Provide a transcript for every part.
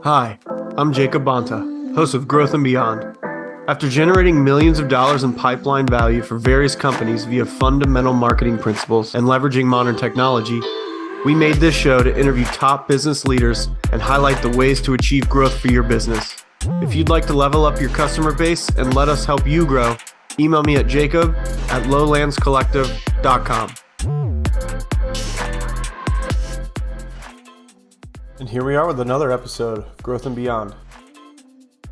Hi, I'm Jacob Bonta, host of Growth and Beyond. After generating millions of dollars in pipeline value for various companies via fundamental marketing principles and leveraging modern technology, we made this show to interview top business leaders and highlight the ways to achieve growth for your business. If you'd like to level up your customer base and let us help you grow, email me at jacob@lowlandscollective.com. And here we are with another episode of Growth and Beyond.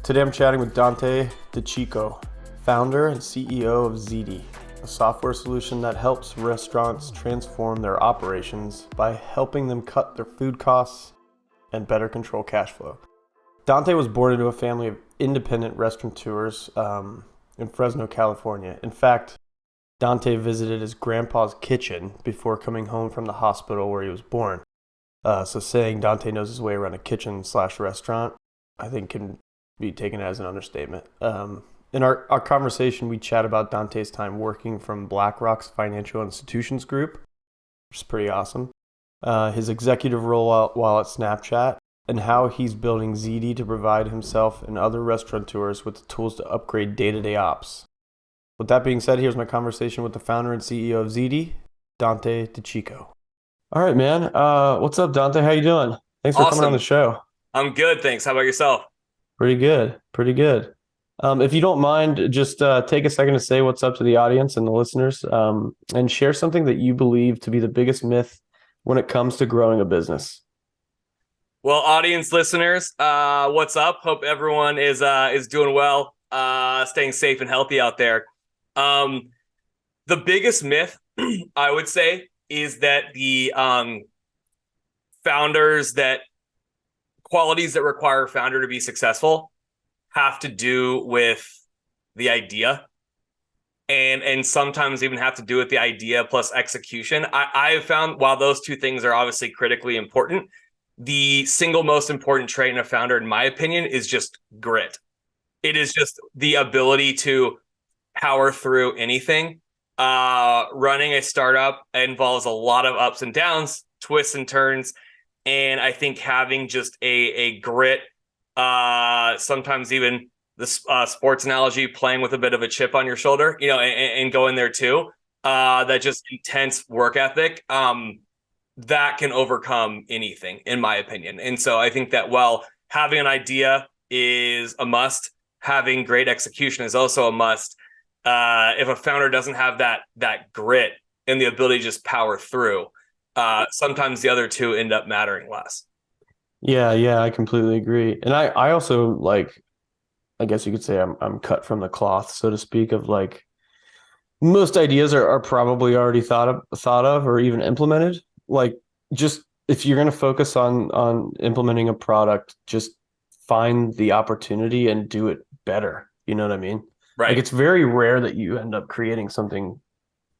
Today I'm chatting with Dante DiCicco, founder and CEO of Zitti, a software solution that helps restaurants transform their operations by helping them cut their food costs and better control cash flow. Dante was born into a family of independent restaurateurs in Fresno, California. In fact, Dante visited his grandpa's kitchen before coming home from the hospital where he was born. So saying Dante knows his way around a kitchen/restaurant, I think can be taken as an understatement. In our conversation, we chat about Dante's time working from BlackRock's Financial Institutions Group, which is pretty awesome, his executive role while at Snapchat, and how he's building Zitti to provide himself and other restaurateurs with the tools to upgrade day-to-day ops. With that being said, here's my conversation with the founder and CEO of Zitti, Dante DiCicco. All right, man. What's up, Dante? How you doing? Thanks for coming on the show. I'm good, thanks. How about yourself? Pretty good. If you don't mind, just take a second to say what's up to the audience and the listeners, and share something that you believe to be the biggest myth when it comes to growing a business. Well, audience listeners, what's up? Hope everyone is doing well, staying safe and healthy out there. The biggest myth, I would say, is that the qualities that require a founder to be successful have to do with the idea, and sometimes even have to do with the idea plus execution. I have found, while those two things are obviously critically important, the single most important trait in a founder, in my opinion, is just grit. It is just the ability to power through anything. Running a startup involves a lot of ups and downs, twists and turns. And I think having just a grit, sometimes even the sports analogy, playing with a bit of a chip on your shoulder, and going there too, that just intense work ethic, that can overcome anything, in my opinion. And so I think that while having an idea is a must, having great execution is also a must. If a founder doesn't have that grit and the ability to just power through, sometimes the other two end up mattering less. Yeah, I completely agree. And I also, I guess you could say I'm cut from the cloth, so to speak, of most ideas are probably already thought of or even implemented. Just if you're going to focus on implementing a product, just find the opportunity and do it better. You know what I mean? Right. It's very rare that you end up creating something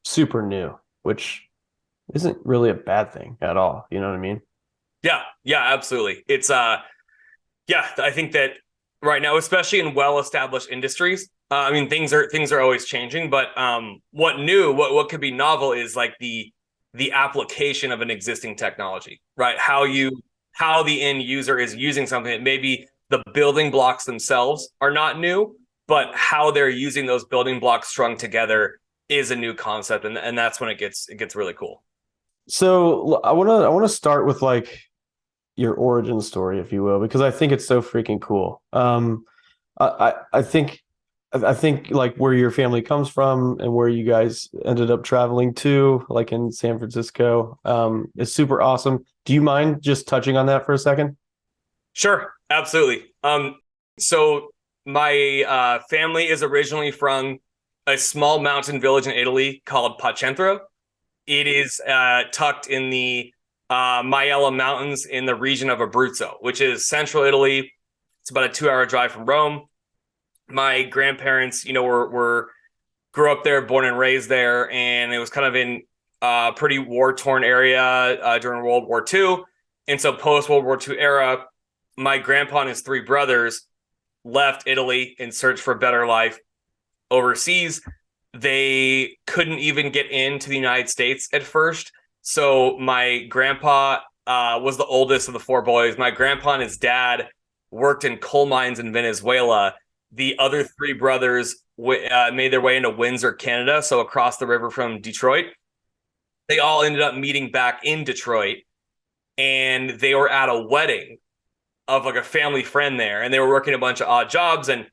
super new, which isn't really a bad thing at all. You know what I mean? Yeah, absolutely. It's I think that right now, especially in well-established industries, things are always changing, but what could be novel is the application of an existing technology, right? How the end user is using something. That maybe the building blocks themselves are not new, but how they're using those building blocks strung together is a new concept, and that's when it gets really cool. So I want to start with your origin story, if you will, because I think it's so freaking cool. I think where your family comes from and where you guys ended up traveling to, in San Francisco, is super awesome. Do you mind just touching on that for a second? Sure, absolutely. So my family is originally from a small mountain village in Italy called Pacentro. It is tucked in the Maiella Mountains in the region of Abruzzo, which is central Italy. It's about a 2-hour drive from Rome. My grandparents, grew up there, born and raised there, and it was kind of in a pretty war-torn area during World War II. And so post-World War II era, my grandpa and his 3 brothers left Italy in search for a better life overseas. They couldn't even get into the United States at first. So my grandpa was the oldest of the 4 boys. My grandpa and his dad worked in coal mines in Venezuela. The other three brothers made their way into Windsor, Canada, so across the river from Detroit. They all ended up meeting back in Detroit, and they were at a wedding of like a family friend there, and they were working a bunch of odd jobs, and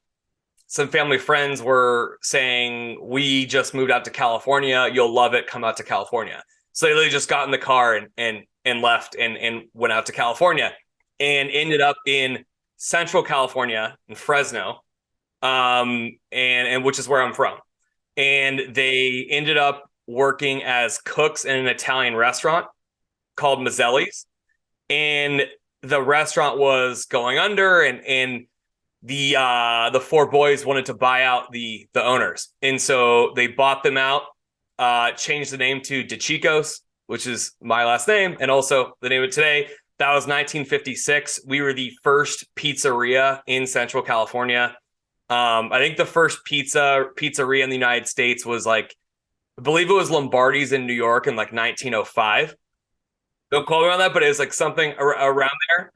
some family friends were saying, we just moved out to California, you'll love it, come out to California. So they literally just got in the car and left and went out to California and ended up in Central California in Fresno, and which is where I'm from. And they ended up working as cooks in an Italian restaurant called Mazzelli's, and the restaurant was going under, and the four boys wanted to buy out the owners, and so they bought them out, changed the name to DiCicco's, which is my last name, and also the name of today. That was 1956. We were the first pizzeria in Central California. I think the first pizzeria in the United States was like, I believe it was Lombardi's in New York in like 1905. Don't quote me on that, but it was like something around there.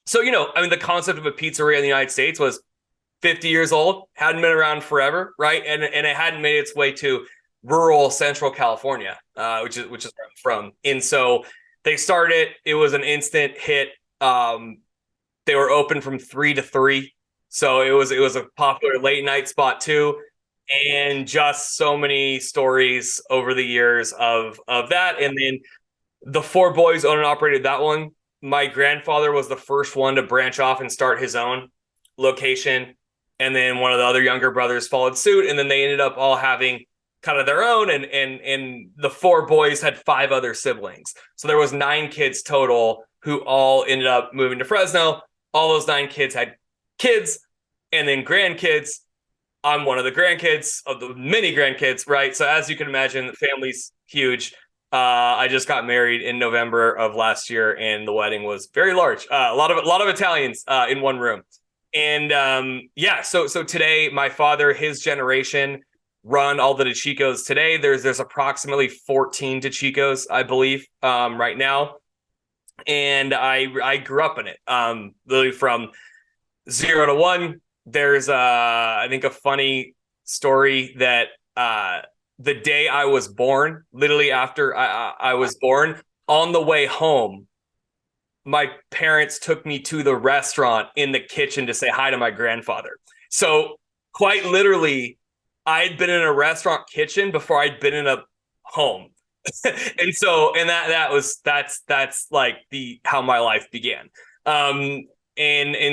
So, I mean, the concept of a pizzeria in the United States was 50 years old, hadn't been around forever, right? And it hadn't made its way to rural Central California, which is where I'm from. And so they started, it was an instant hit. They were open from 3 to 3. So it was a popular late night spot too. And just so many stories over the years of that. And then the four boys owned and operated that one. My grandfather was the first one to branch off and start his own location. And then one of the other younger brothers followed suit. And then they ended up all having kind of their own. And the four boys had 5 other siblings. So there was 9 kids total who all ended up moving to Fresno. All those 9 kids had kids and then grandkids. I'm one of the grandkids of the many grandkids, right? So as you can imagine, the family's huge. I just got married in November of last year, and the wedding was very large. A lot of Italians in one room, and So today, my father, his generation, run all the DiCiccos today. There's approximately 14 DiCiccos, I believe, right now, and I grew up in it, literally from 0 to 1. There's I think a funny story that the day I was born, literally after I was born, on the way home, my parents took me to the restaurant in the kitchen to say hi to my grandfather. So quite literally, I'd been in a restaurant kitchen before I'd been in a home. That's like how my life began.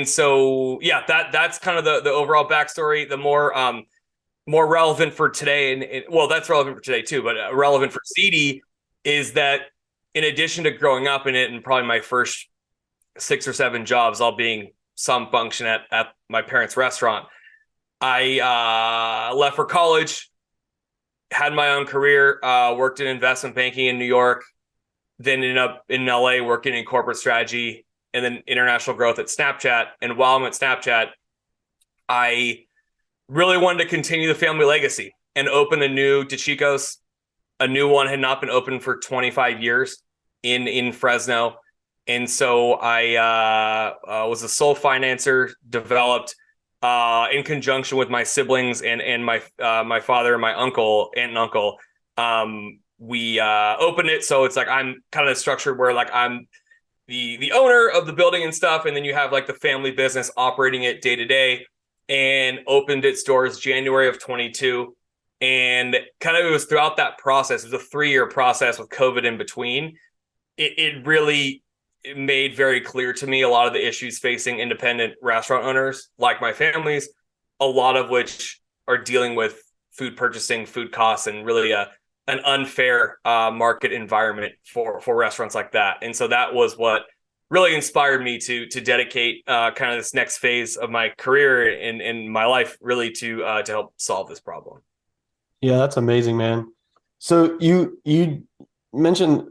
So that's kind of the overall backstory. The more relevant for today, and that's relevant for today too, but relevant for Zitti is that in addition to growing up in it and probably my first 6 or 7 jobs all being some function at my parents' restaurant, I left for college, had my own career, worked in investment banking in New York, then ended up in LA working in corporate strategy and then international growth at Snapchat. And while I'm at Snapchat, I really wanted to continue the family legacy and open a new DiCicco's. A new one had not been open for 25 years in Fresno. And so I was a sole financer, developed in conjunction with my siblings and my father and my aunt and uncle. We opened it. So it's like I'm kind of structured where like I'm the owner of the building and stuff. And then you have like the family business operating it day to day, and opened its doors January of 22. And kind of it was throughout that process, it was a 3-year process with COVID in between. It really made very clear to me a lot of the issues facing independent restaurant owners like my families, a lot of which are dealing with food purchasing, food costs, and really an unfair market environment for restaurants like that. And so that was what really inspired me to dedicate kind of this next phase of my career in my life really to help solve this problem. Yeah, that's amazing, man. So you mentioned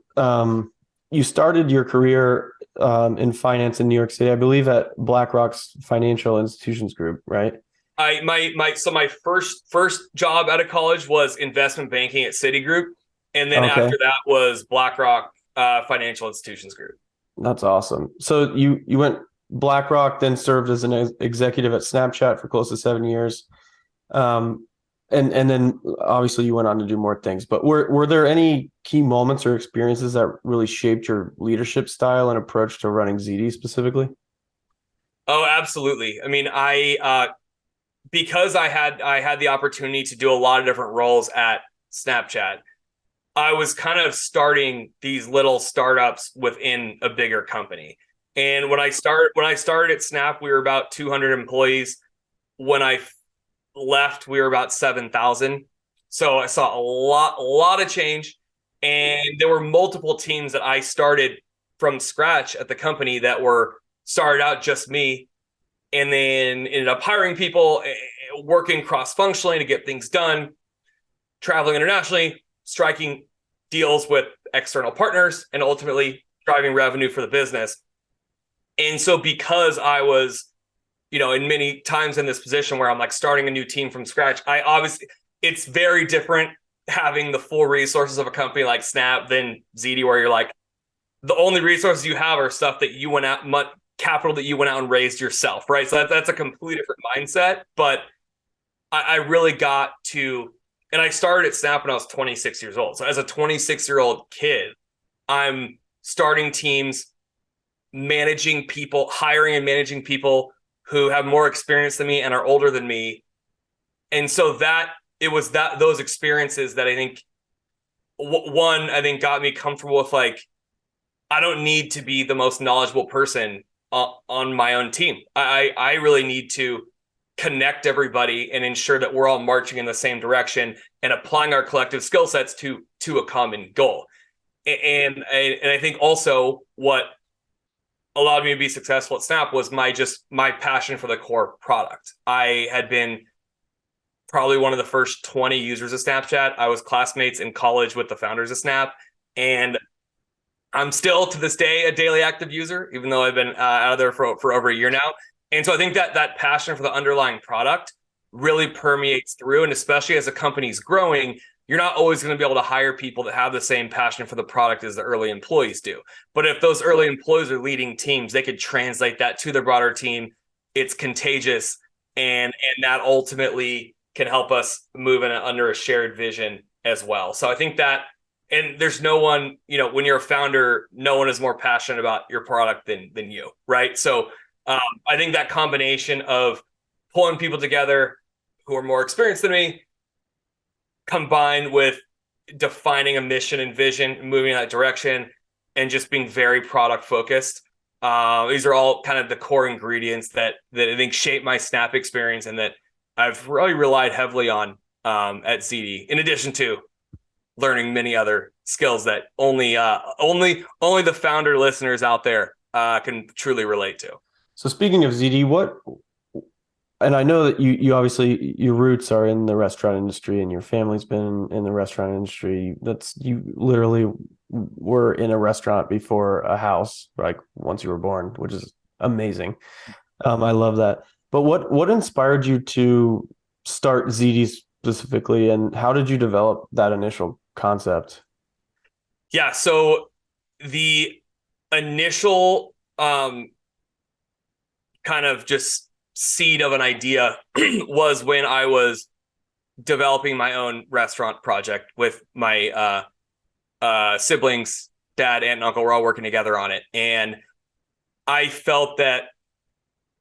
you started your career in finance in New York City, I believe at BlackRock's Financial Institutions Group, right? My first job out of college was investment banking at Citigroup, and then after that was BlackRock Financial Institutions Group. That's awesome. So you went BlackRock, then served as an executive at Snapchat for close to 7 years. Um, and then obviously you went on to do more things, but were there any key moments or experiences that really shaped your leadership style and approach to running Zitti specifically? Oh, absolutely. I mean, because I had the opportunity to do a lot of different roles at Snapchat. I was kind of starting these little startups within a bigger company. And when I started at Snap, we were about 200 employees. When I left, we were about 7,000. So I saw a lot of change. And there were multiple teams that I started from scratch at the company that were started out just me, and then ended up hiring people, working cross-functionally to get things done, traveling internationally, striking deals with external partners, and ultimately driving revenue for the business. And so because I was, in many times in this position where I'm like starting a new team from scratch, it's very different having the full resources of a company like Snap than Zitti, where you're like, the only resources you have are stuff that you went out, capital that you went out and raised yourself, right? So that's a completely different mindset. But I really got to, and I started at Snap when I was 26 years old. So as a 26-year-old kid, I'm starting teams, managing people, hiring and managing people who have more experience than me and are older than me. And so it was those experiences that I think, one, I think got me comfortable with, like, I don't need to be the most knowledgeable person on my own team. I really need to connect everybody and ensure that we're all marching in the same direction and applying our collective skill sets to a common goal. And I think also what allowed me to be successful at Snap was my passion for the core product. I had been probably one of the first 20 users of Snapchat. I was classmates in college with the founders of Snap, and I'm still to this day a daily active user, even though I've been out of there for over a year now. And so I think that passion for the underlying product really permeates through. And especially as a company's growing, you're not always going to be able to hire people that have the same passion for the product as the early employees do. But if those early employees are leading teams, they could translate that to their broader team. It's contagious. And that ultimately can help us move under a shared vision as well. So I think that, and there's no one, when you're a founder, no one is more passionate about your product than you, right? So I think that combination of pulling people together who are more experienced than me, combined with defining a mission and vision, moving in that direction, and just being very product focused. These are all kind of the core ingredients that I think shape my Snap experience, and that I've really relied heavily on at Zitti, in addition to learning many other skills that only the founder listeners out there can truly relate to. So speaking of Zitti, and I know that you obviously, your roots are in the restaurant industry and your family's been in the restaurant industry. You literally were in a restaurant before a house, like once you were born, which is amazing. I love that. But what inspired you to start Zitti specifically, and how did you develop that initial concept? Yeah, so the initial kind of just seed of an idea was when I was developing my own restaurant project with my siblings, dad, aunt, and uncle. We're all working together on it. And I felt that,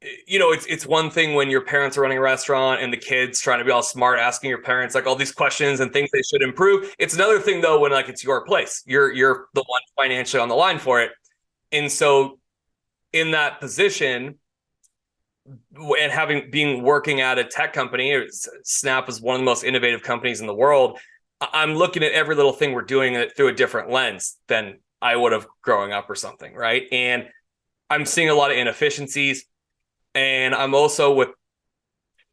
it's one thing when your parents are running a restaurant and the kids trying to be all smart, asking your parents like all these questions and things they should improve. It's another thing though, when like it's your place, you're the one financially on the line for it. And so in that position, and being working at a tech company, Snap is one of the most innovative companies in the world. I'm looking at every little thing we're doing through a different lens than I would have growing up or something, right? And I'm seeing a lot of inefficiencies. And I'm also, with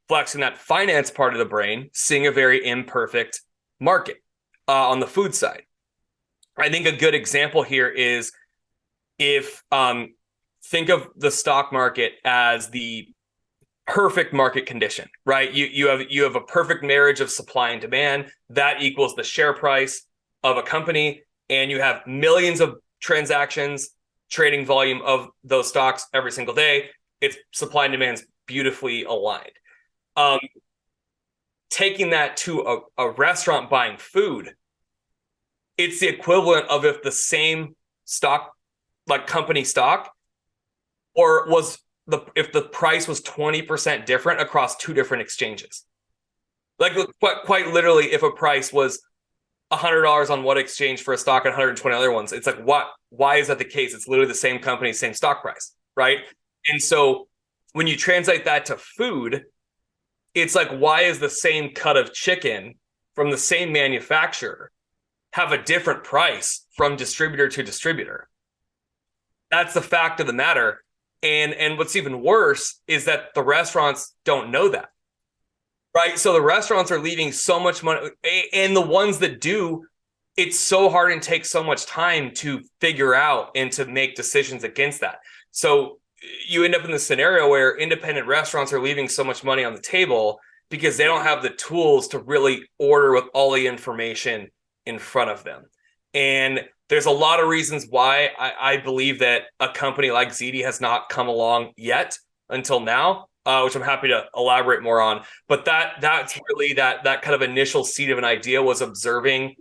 flexing that finance part of the brain, seeing a very imperfect market on the food side. I think a good example here is if think of the stock market as the perfect market condition, right? You have a perfect marriage of supply and demand that equals the share price of a company, and you have millions of transactions trading volume of those stocks every single day. It's supply and demand's beautifully aligned. Taking that to a restaurant buying food, it's the equivalent of if the same stock, like company stock, or if the price was 20% different across two different exchanges. Like quite literally, if a price was $100 on one exchange for a stock and 120 other ones, it's like, why is that the case? It's literally the same company, same stock price, right? And so when you translate that to food, it's like, why is the same cut of chicken from the same manufacturer have a different price from distributor to distributor? That's the fact of the matter. And what's even worse is that the restaurants don't know that, right? So the restaurants are leaving so much money, and the ones that do, it's so hard and takes so much time to figure out and to make decisions against that. So you end up in the scenario where independent restaurants are leaving so much money on the table because they don't have the tools to really order with all the information in front of them. And there's a lot of reasons why I believe that a company like Zitti has not come along yet until now, which I'm happy to elaborate more on. But that's really that kind of initial seed of an idea was observing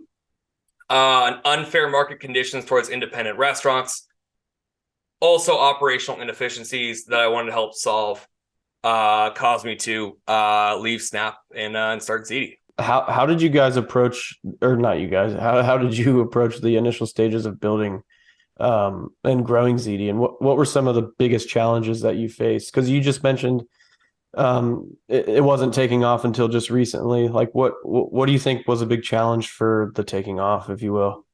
an unfair market conditions towards independent restaurants. Also, operational inefficiencies that I wanted to help solve caused me to leave Snap and start Zitti. How did you guys approach, or not you guys, how did you approach the initial stages of building and growing Zitti? And what were some of the biggest challenges that you faced? Because you just mentioned it wasn't taking off until just recently. Like what do you think was a big challenge for the taking off, if you will?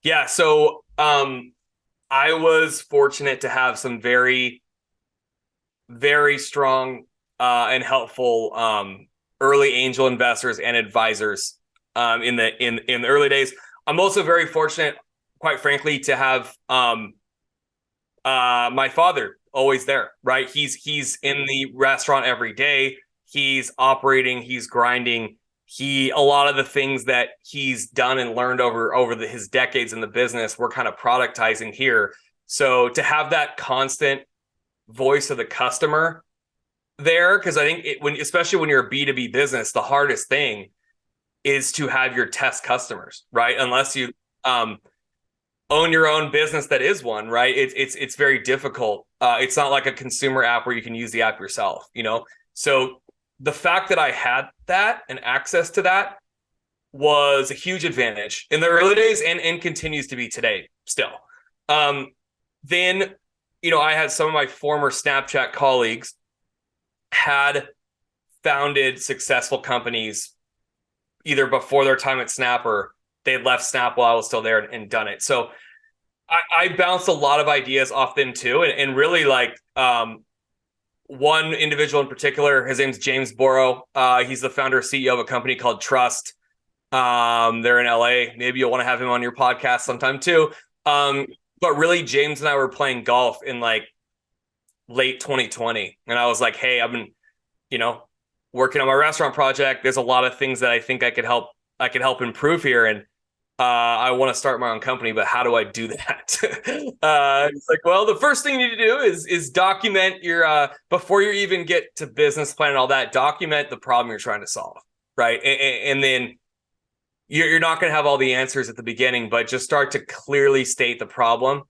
Yeah, so I was fortunate to have some very, very strong and helpful early angel investors and advisors in the early days. I'm also very fortunate, quite frankly, to have my father always there, right? He's in the restaurant every day. He's operating, he's grinding. A lot of the things that he's done and learned over his decades in the business, we're kind of productizing here. So to have that constant voice of the customer there, because I think especially when you're a B2B business, the hardest thing is to have your test customers, right? Unless you own your own business that is one, right? It's very difficult. It's not like a consumer app where you can use the app yourself, So the fact that I had that and access to that was a huge advantage in the early days and continues to be today still. Then, I had some of my former Snapchat colleagues had founded successful companies either before their time at Snap or they had left Snap while I was still there and done it. So I bounced a lot of ideas off them too. And really like one individual in particular, his name's James Borrow. He's the founder and CEO of a company called Trust. They're in LA. Maybe you'll want to have him on your podcast sometime too. But really, James and I were playing golf in like late 2020. And I was like, hey, I've been, working on my restaurant project. There's a lot of things that I think I could help improve here. And I want to start my own company, but how do I do that? It's like, well, the first thing you need to do is document your, before you even get to business plan and all that, document the problem you're trying to solve. Right. And then you're not going to have all the answers at the beginning, but just start to clearly state the problem.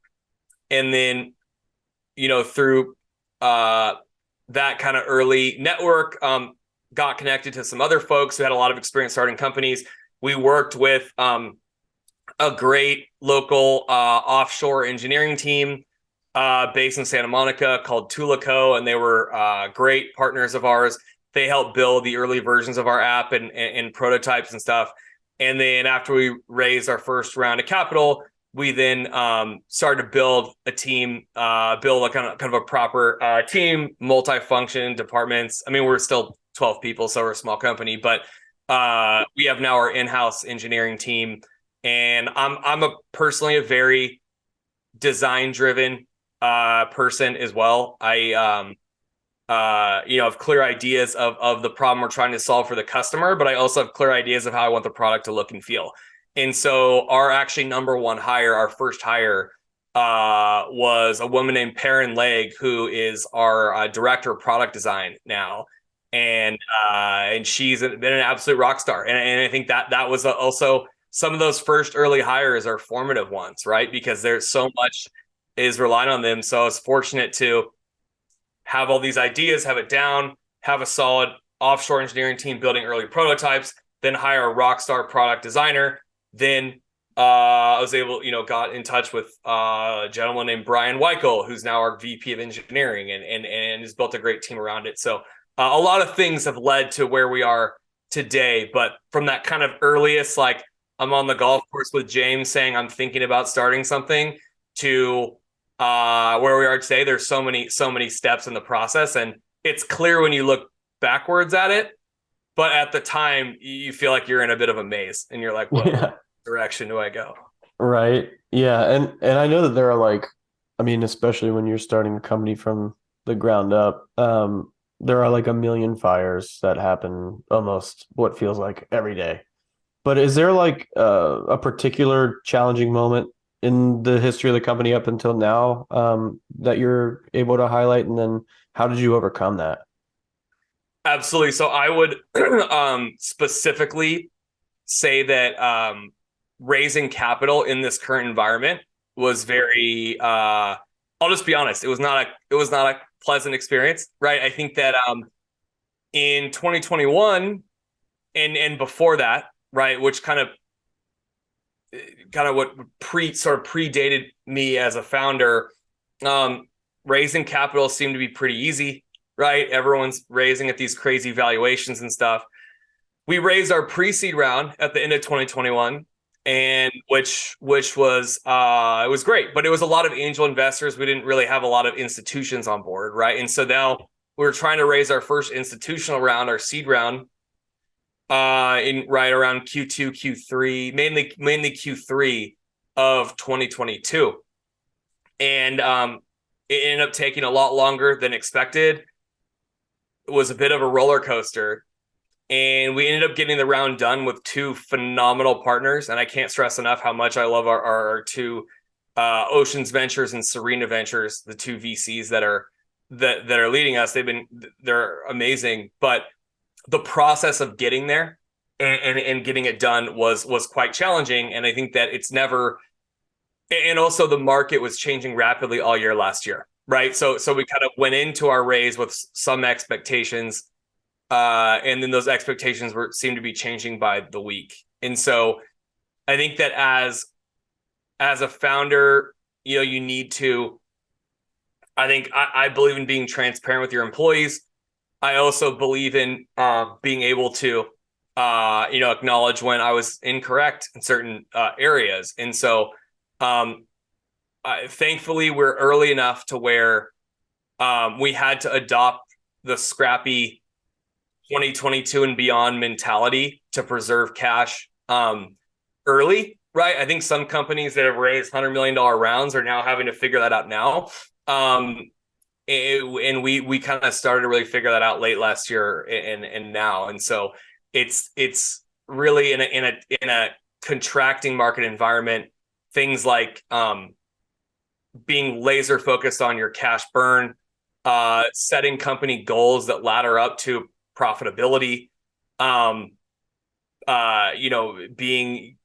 And then, through that kind of early network, got connected to some other folks who had a lot of experience starting companies. We worked with a great local offshore engineering team based in Santa Monica called Tulico, and they were great partners of ours. They helped build the early versions of our app and prototypes and stuff. And then after we raised our first round of capital, we then started to build a team, build a kind of a proper team, multi-function departments. I mean, we're still 12 people, so we're a small company, but we have now our in-house engineering team. And I'm personally a very design-driven person as well. I have clear ideas of the problem we're trying to solve for the customer, but I also have clear ideas of how I want the product to look and feel. And so our actually number one hire, our first hire, was a woman named Perrin Legg, who is our director of product design now, and she's been an absolute rock star. And I think that was also some of those first early hires are formative ones, right? Because there's so much is relying on them. So I was fortunate to have all these ideas, have it down, have a solid offshore engineering team building early prototypes, then hire a rock star product designer. Then I was able, got in touch with a gentleman named Brian Weichel, who's now our VP of engineering and has built a great team around it. So a lot of things have led to where we are today. But from that kind of earliest, like I'm on the golf course with James saying I'm thinking about starting something to where we are today, there's so many steps in the process. And it's clear when you look backwards at it. But at the time, you feel like you're in a bit of a maze and you're like, what direction do I go? Right. Yeah. And I know that there are like, I mean, especially when you're starting a company from the ground up, there are like a million fires that happen almost what feels like every day. But is there like a particular challenging moment in the history of the company up until now that you're able to highlight? And then how did you overcome that? Absolutely. So I would specifically say that raising capital in this current environment was very I'll just be honest, it was not a pleasant experience, right? I think that in 2021 and before that, right, which kind of what predated me as a founder, raising capital seemed to be pretty easy, right? Everyone's raising at these crazy valuations and stuff. We raised our pre-seed round at the end of 2021, and which was it was great, but it was a lot of angel investors. We didn't really have a lot of institutions on board, right? And so now we're trying to raise our first institutional round, our seed round, in right around Q2, Q3, mainly Q3 of 2022, and it ended up taking a lot longer than expected. It was a bit of a roller coaster. And we ended up getting the round done with two phenomenal partners. And I can't stress enough how much I love our two Oceans Ventures and Serena Ventures, the two VCs that are leading us. They're amazing. But the process of getting there and getting it done was quite challenging. And I think that it's never, and also the market was changing rapidly all year last year, right? So we kind of went into our raise with some expectations. And then those expectations seemed to be changing by the week. And so I think that as a founder, you need to, I believe in being transparent with your employees. I also believe in being able to, acknowledge when I was incorrect in certain areas. And so thankfully we're early enough to where we had to adopt the scrappy 2022 and beyond mentality to preserve cash early, right? I think some companies that have raised $100 million rounds are now having to figure that out now. And we kind of started to really figure that out late last year and now. And so it's really in a contracting market environment, things like being laser focused on your cash burn, setting company goals that ladder up to profitability, being,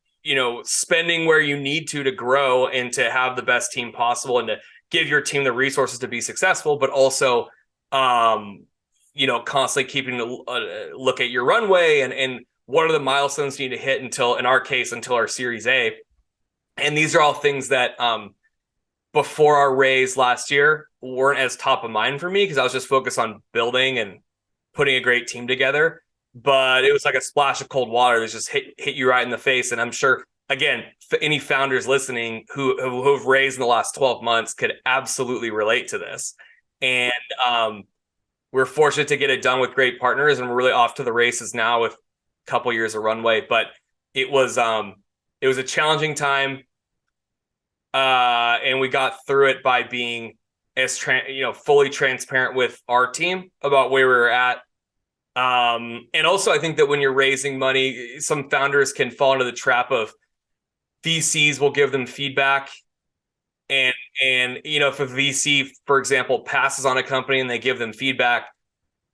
spending where you need to grow and to have the best team possible and to give your team the resources to be successful, but also, constantly keeping a look at your runway and what are the milestones you need to hit until our Series A. And these are all things that, before our raise last year weren't as top of mind for me because I was just focused on building and putting a great team together, but it was like a splash of cold water that just hit you right in the face. And I'm sure, again, any founders listening who've raised in the last 12 months could absolutely relate to this. And we're fortunate to get it done with great partners, and we're really off to the races now with a couple years of runway. But it was a challenging time, and we got through it by being as fully transparent with our team about where we were at. And also I think that when you're raising money, some founders can fall into the trap of VCs will give them feedback And if a VC, for example, passes on a company and they give them feedback,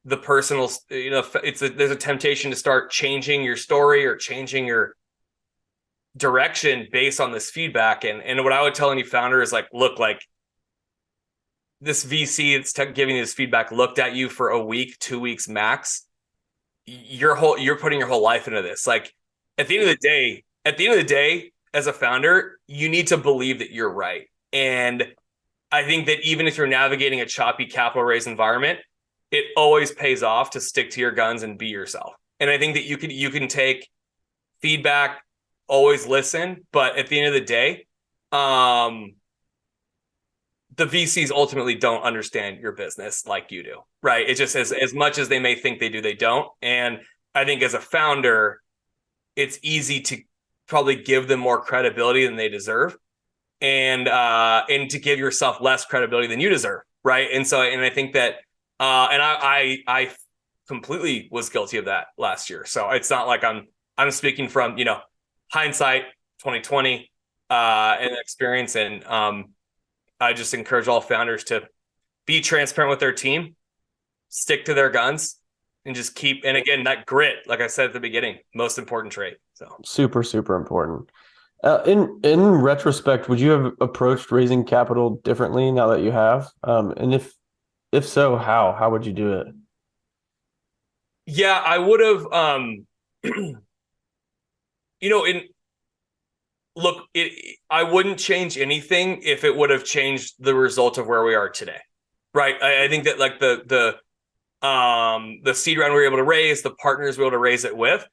the person will, there's a temptation to start changing your story or changing your direction based on this feedback. And what I would tell any founder is like, look, like this VC that's giving you this feedback looked at you for a week, 2 weeks max. You're putting your whole life into this. Like at the end of the day, as a founder, you need to believe that you're right. And I think that even if you're navigating a choppy capital raise environment, it always pays off to stick to your guns and be yourself. And I think that you can take feedback, always listen, but at the end of the day, the VCs ultimately don't understand your business like you do, right? It's just as much as they may think they do, they don't. And I think as a founder, it's easy to probably give them more credibility than they deserve, and to give yourself less credibility than you deserve, right? And I think that, and I completely was guilty of that last year. So it's not like I'm speaking from hindsight 2020 and experience, and I just encourage all founders to be transparent with their team, stick to their guns, and just keep. And again, that grit, like I said at the beginning, most important trait. So super, super important. In retrospect, would you have approached raising capital differently now that you have? And if so, how would you do it? Yeah, I would have. I wouldn't change anything if it would have changed the result of where we are today, right? I think that like the seed round we were able to raise, the partners we were able to raise it with,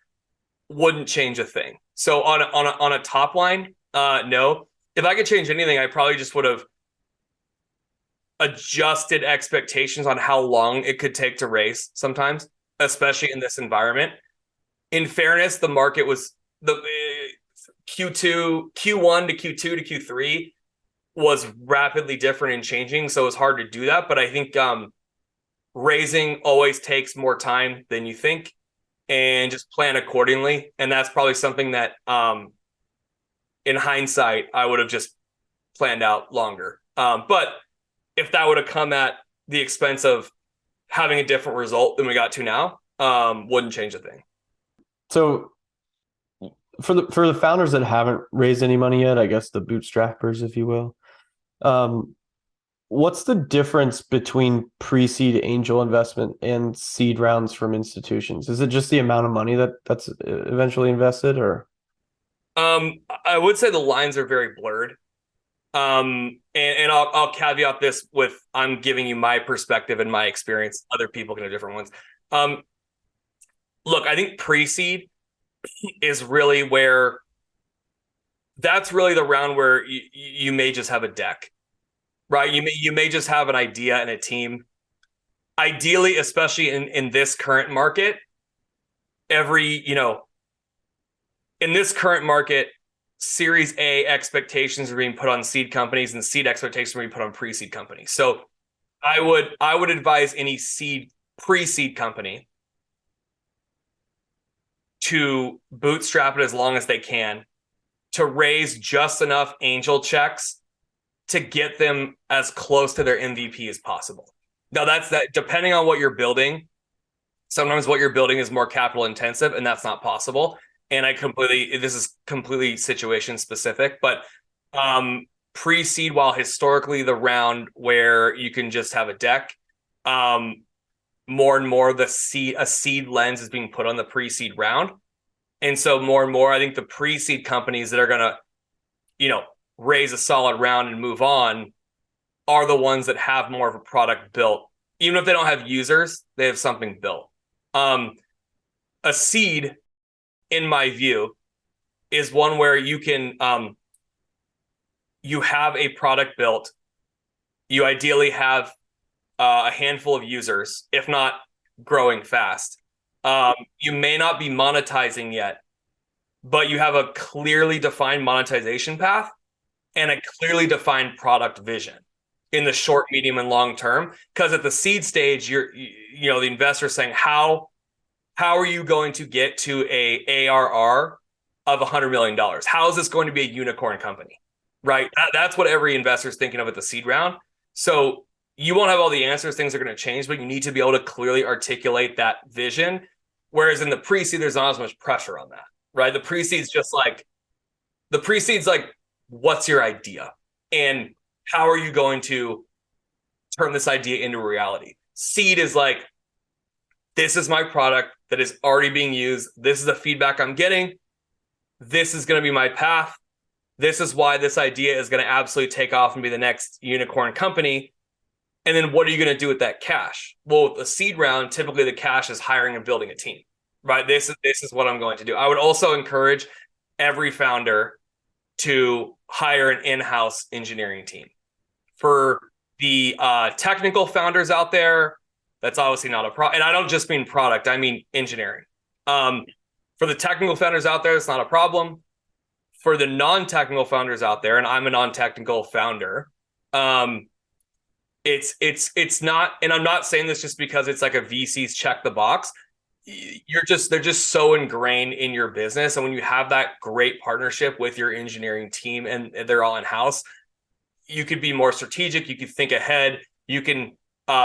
wouldn't change a thing. So on a top line, no. If I could change anything, I probably just would have adjusted expectations on how long it could take to raise sometimes, especially in this environment. In fairness, the market was Q1 to Q2 to Q3 was rapidly different and changing. So it's hard to do that. But I think raising always takes more time than you think, and just plan accordingly. And that's probably something that in hindsight, I would have just planned out longer. But if that would have come at the expense of having a different result than we got to now, wouldn't change a thing. So for the founders that haven't raised any money yet, I guess the bootstrappers, if you will, what's the difference between pre-seed angel investment and seed rounds from institutions? Is it just the amount of money that's eventually invested, or? I would say the lines are very blurred. And I'll caveat this with, I'm giving you my perspective and my experience. Other people can have different ones. Look, I think pre-seed is really where, that's really the round where you may just have a deck, right? You may just have an idea and a team. Ideally, especially in this current market, in this current market, Series A expectations are being put on seed companies, and seed expectations are being put on pre-seed companies. So I would advise any pre-seed company to bootstrap it as long as they can, to raise just enough angel checks to get them as close to their MVP as possible. Now that's that, depending on what you're building. Sometimes what you're building is more capital intensive, and that's not possible. And this is completely situation specific, but pre-seed, while historically the round where you can just have a deck, more and more a seed lens is being put on the pre-seed round. And so more and more, I think the pre-seed companies that are going to, raise a solid round and move on are the ones that have more of a product built. Even if they don't have users, they have something built. A seed, in my view, is one where you can, you have a product built. You ideally have a handful of users, if not growing fast. You may not be monetizing yet, but you have a clearly defined monetization path and a clearly defined product vision in the short, medium, and long term. Because at the seed stage, the investor is saying, how are you going to get to a ARR of $100 million? How is this going to be a unicorn company? right? That's what every investor is thinking of at the seed round. So you won't have all the answers. Things are going to change, but you need to be able to clearly articulate that vision. Whereas in the pre-seed, there's not as much pressure on that, right? The pre-seed's like, what's your idea? And how are you going to turn this idea into reality? Seed is like, this is my product that is already being used. This is the feedback I'm getting. This is going to be my path. This is why this idea is going to absolutely take off and be the next unicorn company. And then what are you going to do with that cash? Well, with the seed round, typically the cash is hiring and building a team, right? This is what I'm going to do. I would also encourage every founder to hire an in-house engineering team. For the technical founders out there, that's obviously not a problem. And I don't just mean product, I mean engineering. For the technical founders out there, it's not a problem. For the non-technical founders out there, and I'm a non-technical founder, it's not, and I'm not saying this just because it's like a VC's check the box. They're just so ingrained in your business. And when you have that great partnership with your engineering team and they're all in-house, you could be more strategic. You could think ahead. You can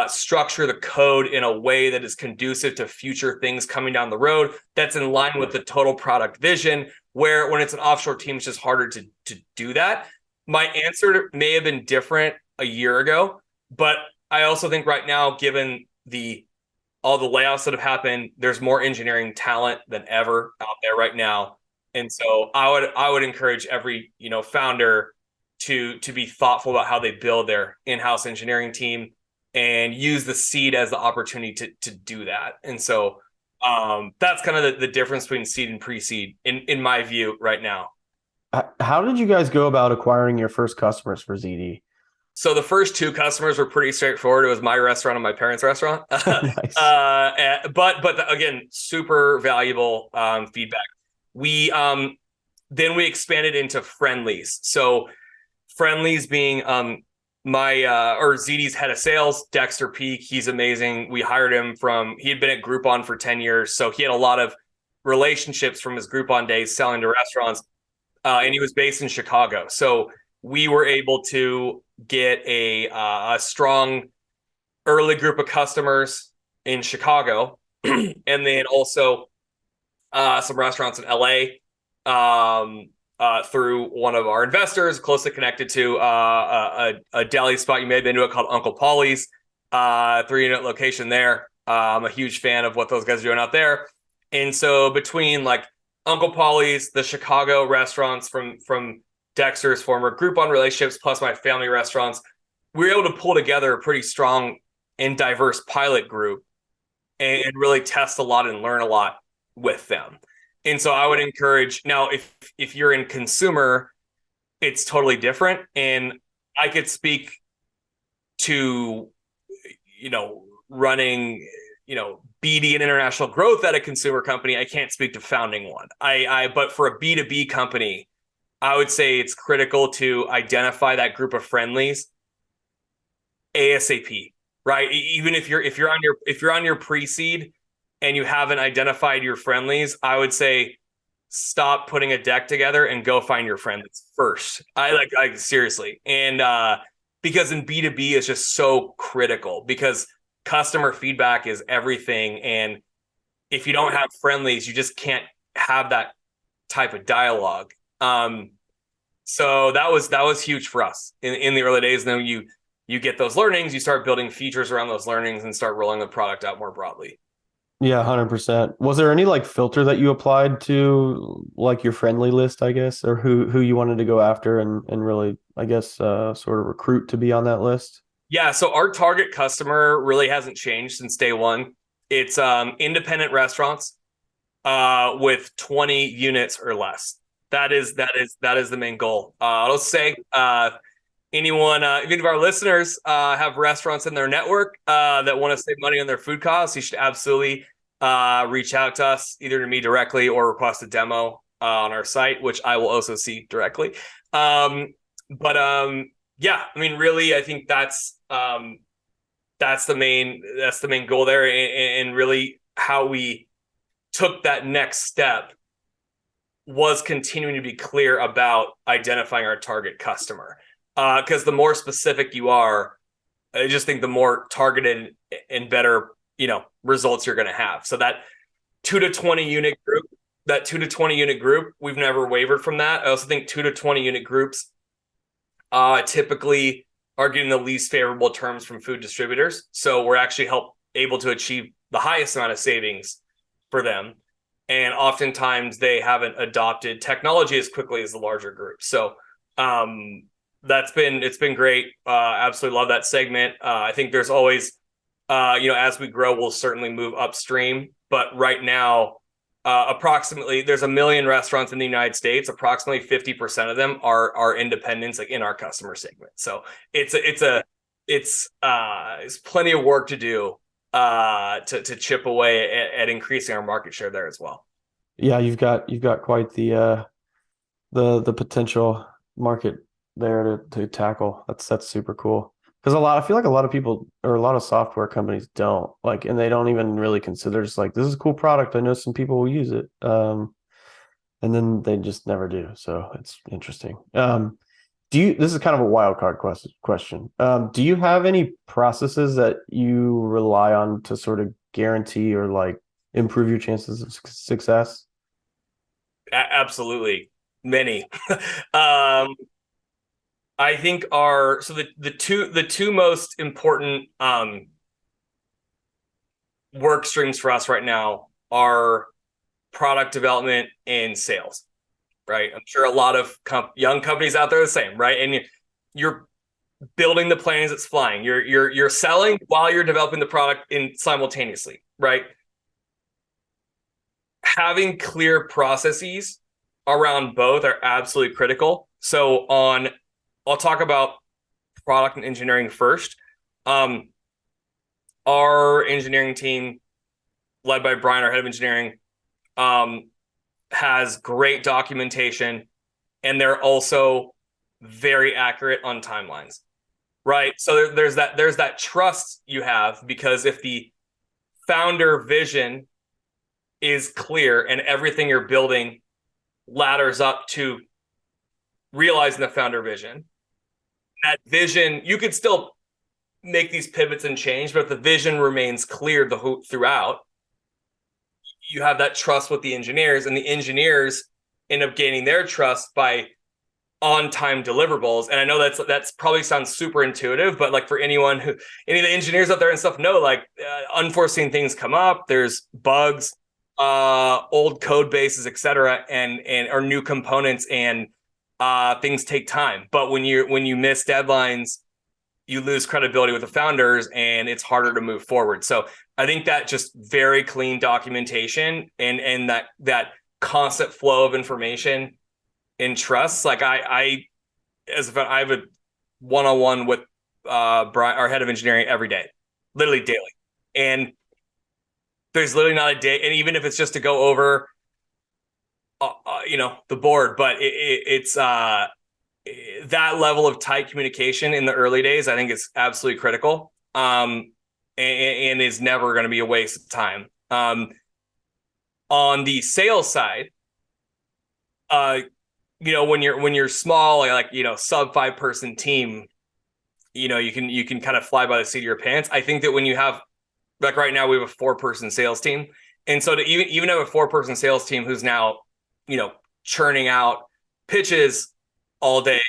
structure the code in a way that is conducive to future things coming down the road that's in line with the total product vision, where when it's an offshore team, it's just harder to do that. My answer may have been different a year ago, but I also think right now, given all the layoffs that have happened, there's more engineering talent than ever out there right now. And so I would encourage every, founder to be thoughtful about how they build their in-house engineering team and use the seed as the opportunity to do that. And so that's kind of the difference between seed and pre-seed in my view right now. How did you guys go about acquiring your first customers for ZD? So the first two customers were pretty straightforward. It was my restaurant and my parents' restaurant. Nice. But again, super valuable feedback. We then we expanded into Friendlies. So Friendlies being ZD's head of sales, Dexter Peak. He's amazing. We hired him he had been at Groupon for 10 years. So he had a lot of relationships from his Groupon days selling to restaurants. And he was based in Chicago. So we were able to get a strong early group of customers in Chicago, and then also some restaurants in LA through one of our investors, closely connected to a deli spot you may have been to it called Uncle Polly's, 3-unit location there. I'm a huge fan of what those guys are doing out there. And so between like Uncle Polly's, the Chicago restaurants from Dexter's former Groupon relationships, plus my family restaurants, we were able to pull together a pretty strong and diverse pilot group and really test a lot and learn a lot with them. And so I would encourage, now if you're in consumer, it's totally different. And I could speak to, running, BD and international growth at a consumer company. I can't speak to founding one. But for a B2B company, I would say it's critical to identify that group of friendlies ASAP, right? Even if you're on your pre-seed and you haven't identified your friendlies, I would say stop putting a deck together and go find your friends first. I seriously. And because in B2B it's just so critical because customer feedback is everything. And if you don't have friendlies, you just can't have that type of dialogue. So that was huge for us in the early days. And then you get those learnings, you start building features around those learnings and start rolling the product out more broadly. Yeah, 100%. Was there any like filter that you applied to like your friendly list, I guess, or who you wanted to go after and really, I guess, sort of recruit to be on that list? Yeah. So our target customer really hasn't changed since day one. It's independent restaurants with 20 units or less. That is the main goal. I'll say anyone, even if our listeners have restaurants in their network that want to save money on their food costs, you should absolutely reach out to us, either to me directly or request a demo on our site, which I will also see directly. Yeah, I mean, really, I think that's the main goal there, and really how we took that next step was continuing to be clear about identifying our target customer. Because the more specific you are, I just think the more targeted and better, results you're going to have. So that 2 to 20 unit group, we've never wavered from that. I also think 2 to 20 unit groups typically are getting the least favorable terms from food distributors. So we're actually able to achieve the highest amount of savings for them. And oftentimes they haven't adopted technology as quickly as the larger groups. So it's been great. Absolutely love that segment. I think there's always, as we grow, we'll certainly move upstream. But right now, approximately, there's 1 million restaurants in the United States. Approximately 50% of them are independents, like in our customer segment. So it's plenty of work to do to chip away at increasing our market share there as well. Yeah, you've got quite the potential market there to tackle. That's super cool. Because I feel like a lot of people or a lot of software companies don't like, and they don't even really consider just like, this is a cool product. I know some people will use it. And then they just never do. So it's interesting. This is kind of a wild card question. Do you have any processes that you rely on to sort of guarantee or like improve your chances of success? Absolutely. Many. I think the two most important work streams for us right now are product development and sales, right? I'm sure a lot of young companies out there are the same, right? And you're building the plane as it's flying. You're selling while you're developing the product simultaneously, right? Having clear processes around both are absolutely critical. So I'll talk about product and engineering first. Our engineering team, led by Brian, our head of engineering, has great documentation, and they're also very accurate on timelines, right? So there's that trust you have, because if the founder vision is clear and everything you're building ladders up to realizing the founder vision, that vision, you could still make these pivots and change, but if the vision remains clear throughout, you have that trust with the engineers, and the engineers end up gaining their trust by on-time deliverables. And I know that's probably sounds super intuitive, but like for any of the engineers out there and stuff know, like unforeseen things come up, there's bugs, old code bases, etc., and or new components, and things take time. But when you miss deadlines, you lose credibility with the founders, and it's harder to move forward. So I think that just very clean documentation and that constant flow of information and trust. Like I have a one-on-one with Brian, our head of engineering, every day, literally daily, and there's literally not a day. And even if it's just to go over, the board, but it's that level of tight communication in the early days, I think is absolutely critical. And is never going to be a waste of time. On the sales side, when you're small, like sub 5-person team, you can kind of fly by the seat of your pants. I think that when you have, like right now, we have a 4-person sales team, and so to even have a 4-person sales team who's now churning out pitches all day,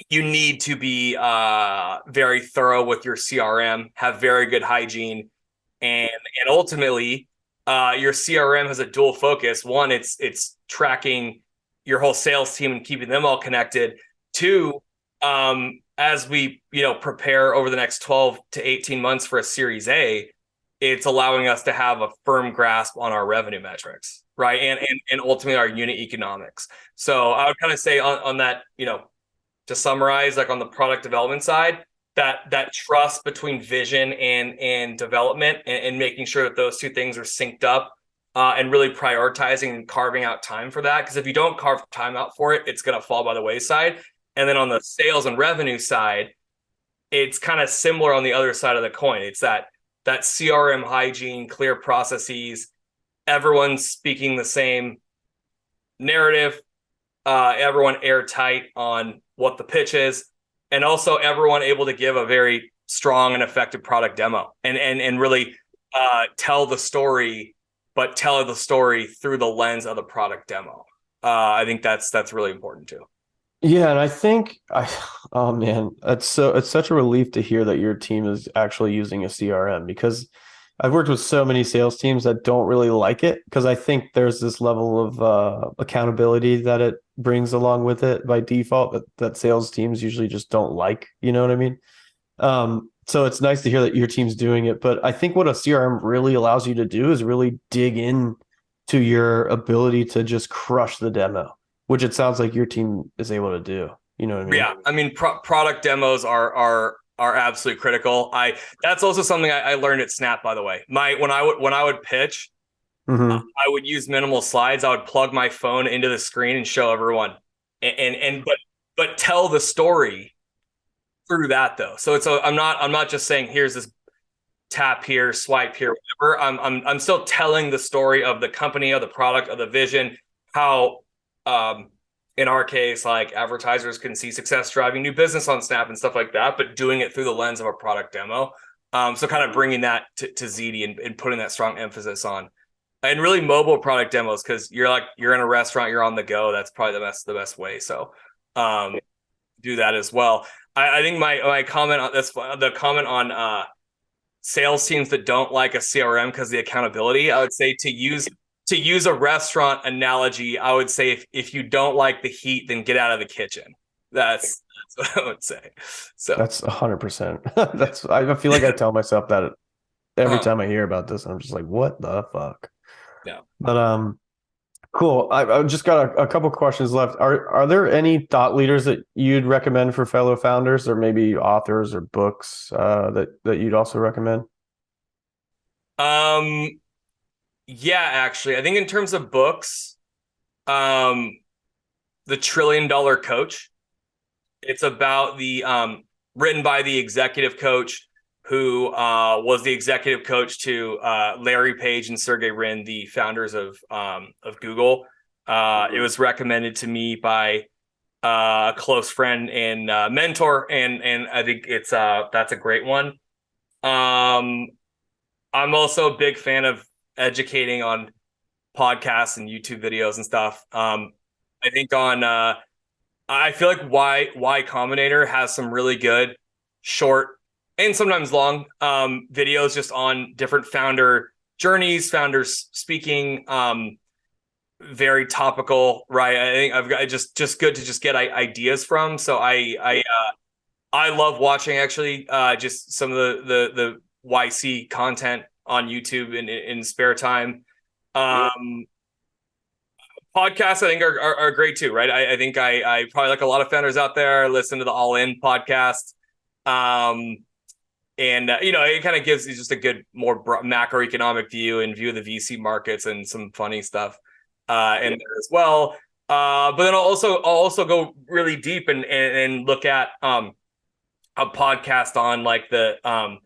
you need to be very thorough with your CRM, have very good hygiene, and ultimately your CRM has a dual focus. One, it's tracking your whole sales team and keeping them all connected. Two, as we prepare over the next 12 to 18 months for a Series A, it's allowing us to have a firm grasp on our revenue metrics, right? And ultimately our unit economics. So I would kind of say on that, to summarize, like on the product development side, that trust between vision and development, and making sure that those two things are synced up, and really prioritizing and carving out time for that. Because if you don't carve time out for it, it's going to fall by the wayside. And then on the sales and revenue side, it's kind of similar on the other side of the coin. It's that CRM hygiene, clear processes, everyone's speaking the same narrative, everyone airtight on what the pitch is, and also everyone able to give a very strong and effective product demo and really tell the story, but tell the story through the lens of the product demo. I think that's really important too. Yeah, and I think oh man, it's such a relief to hear that your team is actually using a CRM because I've worked with so many sales teams that don't really like it because I think there's this level of accountability that it brings along with it by default that sales teams usually just don't like. You know what I mean? So it's nice to hear that your team's doing it, but I think what a CRM really allows you to do is really dig in to your ability to just crush the demo, which it sounds like your team is able to do. You know what I mean? Yeah, I mean, product demos are absolutely critical. That's also something I learned at Snap, by the way. When I would pitch, Mm-hmm. I would use minimal slides. I would plug my phone into the screen and show everyone, and but tell the story through that though. So I'm not just saying here's this tap here, swipe here, whatever. I'm still telling the story of the company, of the product, of the vision, how in our case, like advertisers can see success driving new business on Snap and stuff like that, but doing it through the lens of a product demo. So kind of bringing that to Zitti and putting that strong emphasis on, and really mobile product demos, because you're in a restaurant, you're on the go. That's probably the best way. So do that as well. I think my comment on this, the comment on sales teams that don't like a CRM because of the accountability, I would say to use a restaurant analogy, I would say if you don't like the heat, then get out of the kitchen. That's what I would say. So That's 100%. I feel like I tell myself that every time I hear about this. I'm just like, what the fuck? Yeah. But cool. I've just got a couple questions left. Are there any thought leaders that you'd recommend for fellow founders, or maybe authors or books that you'd also recommend? Yeah, actually, I think in terms of books, the $1 Trillion Coach. It's about the written by the executive coach who was the executive coach to Larry Page and Sergey Brin, the founders of Google. It was recommended to me by a close friend and mentor, and I think that's a great one. I'm also a big fan of educating on podcasts and YouTube videos and stuff. I think I feel like Y Combinator has some really good short and sometimes long videos just on different founder journeys, founders speaking, very topical, right? I think I've got just good to just get ideas from. So I love watching actually just some of the YC content on YouTube in spare time. Podcasts I think are great too, right? I think I probably, like a lot of founders out there, listen to the All In podcast. And it kind of gives you just a good, more macroeconomic view and view of the VC markets and some funny stuff in there as well. But then I'll also go really deep and look at a podcast on like the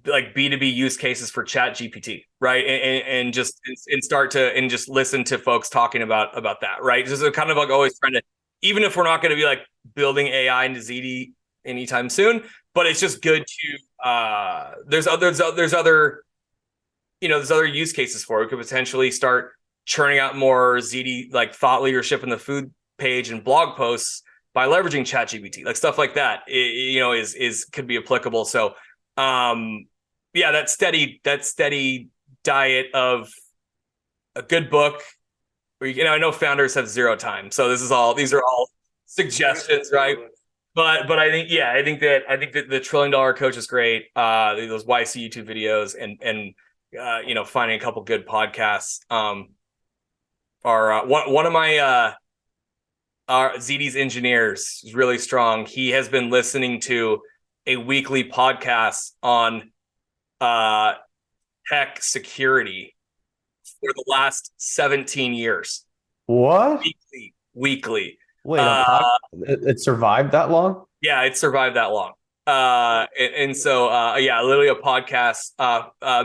like B2B use cases for Chat GPT, right? And just start to and just listen to folks talking about that, right? Just kind of like always trying to, even if we're not going to be like building AI into Zitti anytime soon, but it's just good to there's other use cases for it. We could potentially start churning out more Zitti like thought leadership in the food page and blog posts by leveraging Chat GPT, like stuff like that. Is could be applicable. So that steady diet of a good book where, I know founders have zero time. So these are all suggestions, right? But I think that the $1 Trillion Coach is great. Those YC YouTube videos and finding a couple good podcasts are one of my Zitti's engineers is really strong. He has been listening to a weekly podcast on tech security for the last 17 years. What? Weekly. Wait, it survived that long? Yeah, it survived that long. So literally a podcast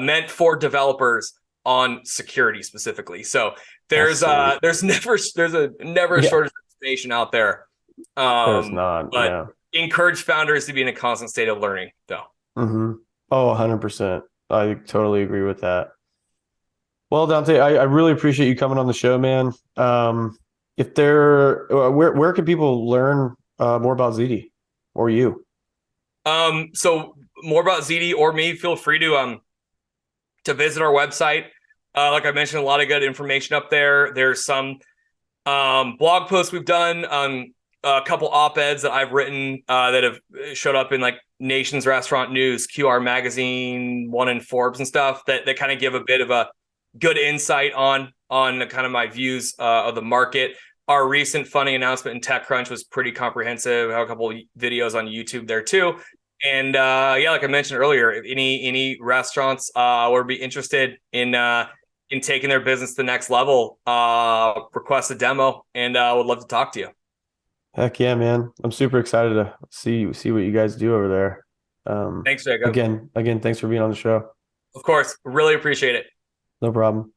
meant for developers on security specifically. So there's a never shortage of information out there. There's not. But encourage founders to be in a constant state of learning, though. Mm-hmm. Oh, 100%. I totally agree with that. Well, Dante, I really appreciate you coming on the show, man. If where can people learn more about Zitti or you? So more about Zitti or me, feel free to visit our website. Like I mentioned, a lot of good information up there. There's some blog posts we've done, a couple op-eds that I've written that have showed up in like Nation's Restaurant News, QR Magazine, one in Forbes and stuff that kind of give a bit of a good insight on kind of my views of the market. Our recent funding announcement in TechCrunch was pretty comprehensive. I have a couple of videos on YouTube there too. And like I mentioned earlier, if any restaurants would be interested in taking their business to the next level, request a demo, and would love to talk to you. Heck yeah, man. I'm super excited to see what you guys do over there. Thanks, Jacob. Again, thanks for being on the show. Of course. Really appreciate it. No problem.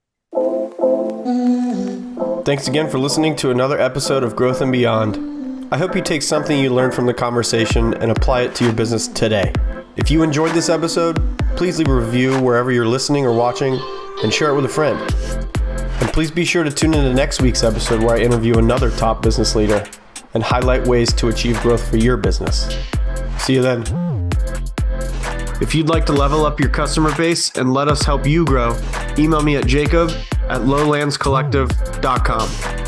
Thanks again for listening to another episode of Growth and Beyond. I hope you take something you learned from the conversation and apply it to your business today. If you enjoyed this episode, please leave a review wherever you're listening or watching and share it with a friend. And please be sure to tune into next week's episode where I interview another top business leader and highlight ways to achieve growth for your business. See you then. If you'd like to level up your customer base and let us help you grow, email me at jacob@lowlandscollective.com.